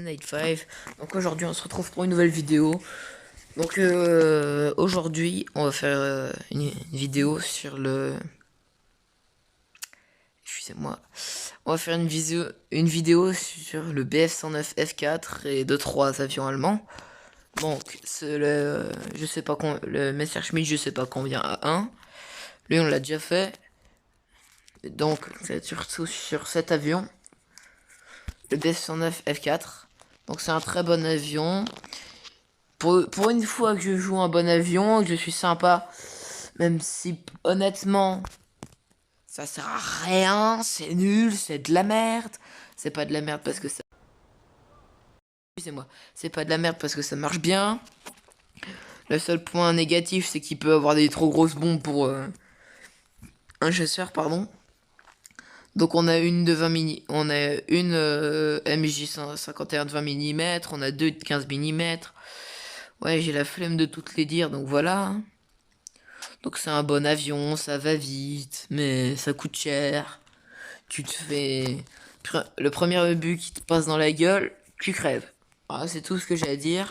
Night 5. Donc aujourd'hui on se retrouve pour une nouvelle vidéo. Donc aujourd'hui on va faire une vidéo sur le... Excusez-moi. On va faire une vidéo sur le BF-109 F4 et 2-3 avions allemands. Donc c'est le... Je sais pas le Messerschmitt, je sais pas combien à 1. Lui on l'a déjà fait. Donc c'est surtout sur cet avion. Le BF-109 F4. Donc c'est un très bon avion. Pour une fois que je joue un bon avion, que je suis sympa, même si honnêtement ça sert à rien, c'est nul, c'est de la merde. C'est pas de la merde parce que ça... Excusez-moi, c'est pas de la merde parce que ça marche bien. Le seul point négatif, c'est qu'il peut avoir des trop grosses bombes pour un chasseur, pardon. Donc on a une de 20 on a une MJ51 de 20 mm, on a deux de 15 mm. Ouais, j'ai la flemme de toutes les dire, donc voilà. Donc c'est un bon avion, ça va vite, mais ça coûte cher. Tu te fais... Le premier obus qui te passe dans la gueule, tu crèves. Voilà, c'est tout ce que j'ai à dire.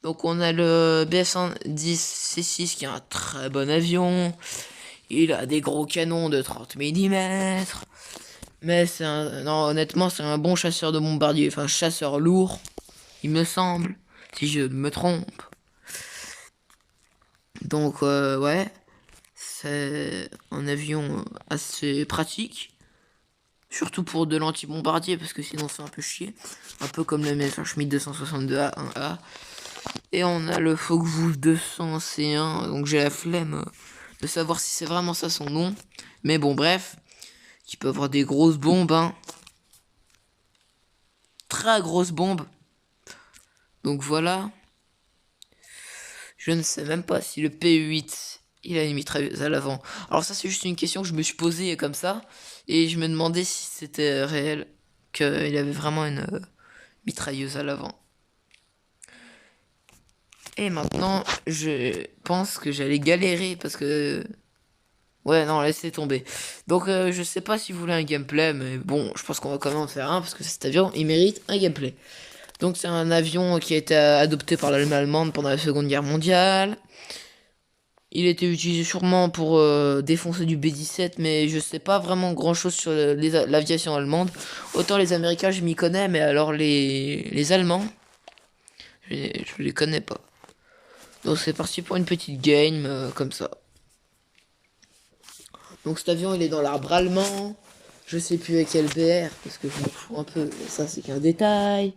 Donc on a le BF-110 C6 qui est un très bon avion. Il a des gros canons de 30 mm. Mais c'est un... Non, honnêtement, c'est un bon chasseur de bombardier. Enfin, chasseur lourd, il me semble. Si je me trompe. Donc, ouais. C'est un avion assez pratique. Surtout pour de l'anti-bombardier, parce que sinon c'est un peu chier. Un peu comme le Messerschmitt 262A 1A. Et on a le Focke-Wulf 200 C1. Donc j'ai la flemme de savoir si c'est vraiment ça son nom. Mais bon, bref. Qui peut avoir des grosses bombes, hein. Très grosses bombes. Donc voilà. Je ne sais même pas si le P8, il a une mitrailleuse à l'avant. Alors ça, c'est juste une question que je me suis posée comme ça. Et je me demandais si c'était réel qu'il avait vraiment une mitrailleuse à l'avant. Et maintenant, je pense que j'allais galérer parce que... Ouais, non, laissez tomber. Donc, je sais pas si vous voulez un gameplay, mais bon, je pense qu'on va quand même en faire un parce que cet avion, il mérite un gameplay. Donc, c'est un avion qui a été adopté par l'Allemagne allemande pendant la Seconde Guerre mondiale. Il était utilisé sûrement pour défoncer du B-17, mais je sais pas vraiment grand chose sur l'aviation allemande. Autant les Américains, je m'y connais, mais alors les Allemands, je les connais pas. Donc c'est parti pour une petite game comme ça. Donc cet avion il est dans l'arbre allemand. Je sais plus avec quel BR parce que je me fous un peu. Mais ça c'est qu'un détail.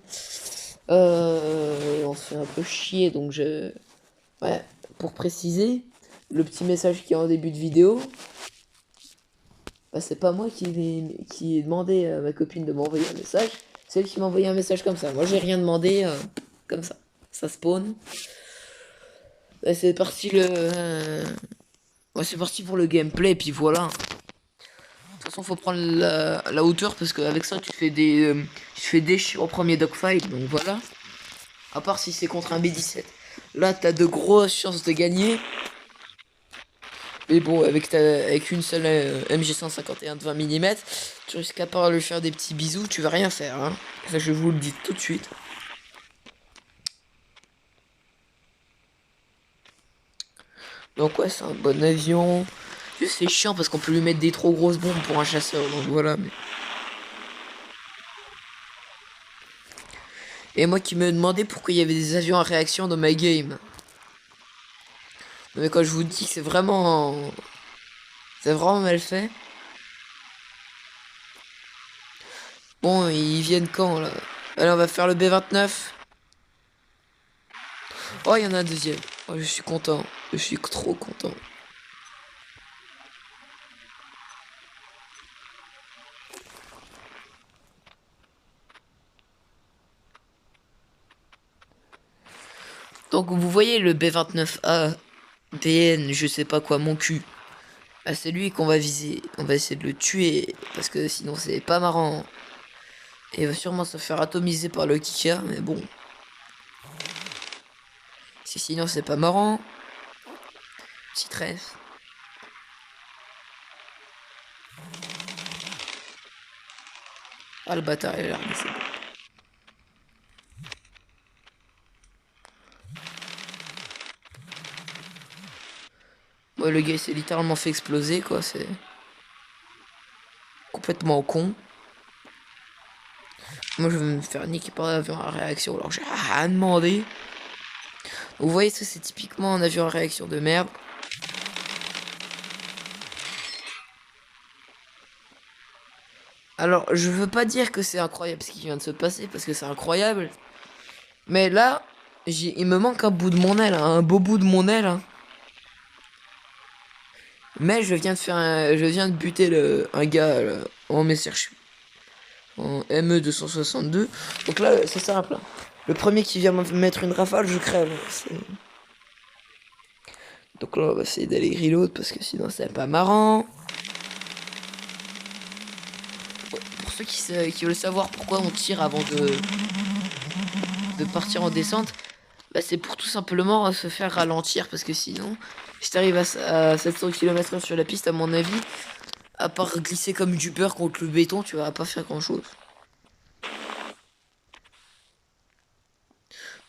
On se fait un peu chier donc je... Ouais, pour préciser, le petit message qui est en début de vidéo, bah, c'est pas moi qui ai demandé à ma copine de m'envoyer un message. C'est elle qui m'a envoyé un message comme ça. Moi j'ai rien demandé comme ça. Ça spawn. Bah, c'est parti ouais, c'est parti pour le gameplay, et puis voilà. De toute façon, faut prendre la hauteur parce qu'avec ça, tu fais des au premier dogfight, donc voilà. À part si c'est contre un B-17. Là, t'as de grosses chances de gagner. Mais bon, avec une seule MG151 de 20 mm, tu risques à part lui faire des petits bisous, tu vas rien faire. Hein. Ça, je vous le dis tout de suite. Donc ouais, c'est un bon avion. C'est chiant parce qu'on peut lui mettre des trop grosses bombes pour un chasseur, donc voilà. Mais... Et moi qui me demandais pourquoi il y avait des avions à réaction dans ma game. Mais quand je vous dis que c'est vraiment... C'est vraiment mal fait. Bon, ils viennent quand, là? Allez, on va faire le B-29. Oh, il y en a un deuxième. Oh, je suis content. Je suis trop content. Donc, vous voyez le B-29A, BN, je sais pas quoi, mon cul. Ah, c'est lui qu'on va viser. On va essayer de le tuer, parce que sinon c'est pas marrant. Et il va sûrement se faire atomiser par le Kika, mais bon. Si sinon c'est pas marrant. Petit trèfle. Ah, le bâtard, il a l'air, mais c'est bon. Ouais, le gars il s'est littéralement fait exploser, quoi. C'est complètement con. Moi, je vais me faire niquer par l'avion à réaction alors que j'ai rien demandé. Vous voyez, ça, c'est typiquement un avion à réaction de merde. Alors, je veux pas dire que c'est incroyable ce qui vient de se passer, parce que c'est incroyable. Mais là, il me manque un bout de mon aile, hein, un beau bout de mon aile, hein. Mais je viens de buter un gars en Messerschmitt, en ME 262. Donc là, c'est simple, hein. Le premier qui vient me mettre une rafale, je crève. Donc là, on va essayer d'aller reload parce que sinon, c'est pas marrant. Pour ceux qui veulent savoir pourquoi on tire avant de partir en descente, bah, c'est pour tout simplement se faire ralentir. Parce que sinon, si t'arrives à 700 km/h sur la piste, à mon avis, à part glisser comme du beurre contre le béton, tu vas pas faire grand chose.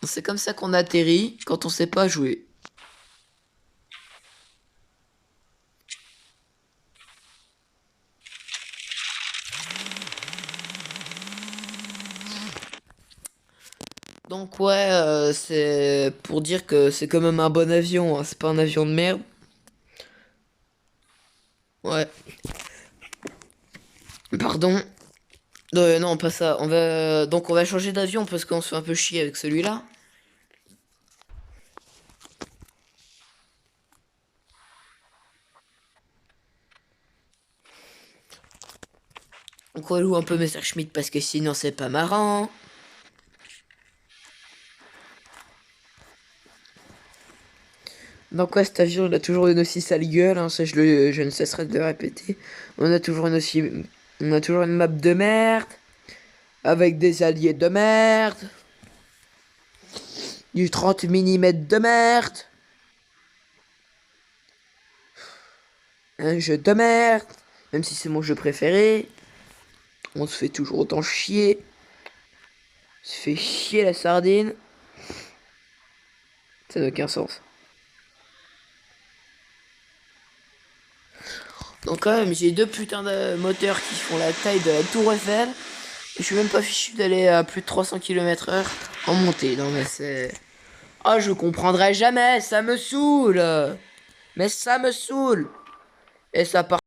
C'est comme ça qu'on atterrit quand on sait pas jouer. Donc ouais, c'est pour dire que c'est quand même un bon avion, hein. C'est pas un avion de merde. Ouais. Pardon. Non, pas ça. Donc on va changer d'avion parce qu'on se fait un peu chier avec celui-là. Donc on joue un peu Messerschmitt parce que sinon c'est pas marrant. Donc ouais, cet avion il a toujours une aussi sale gueule, hein, ça je ne cesserai de le répéter. On a toujours une map de merde, avec des alliés de merde, du 30 mm de merde, un jeu de merde, même si c'est mon jeu préféré. On se fait toujours autant chier. On se fait chier la sardine. Ça n'a aucun sens. Donc quand même, j'ai deux putains de moteurs qui font la taille de la tour Eiffel. Et je suis même pas fichu d'aller à plus de 300 km/h en montée. Non mais c'est... Ah, je comprendrai jamais, ça me saoule. Mais ça me saoule. Et ça part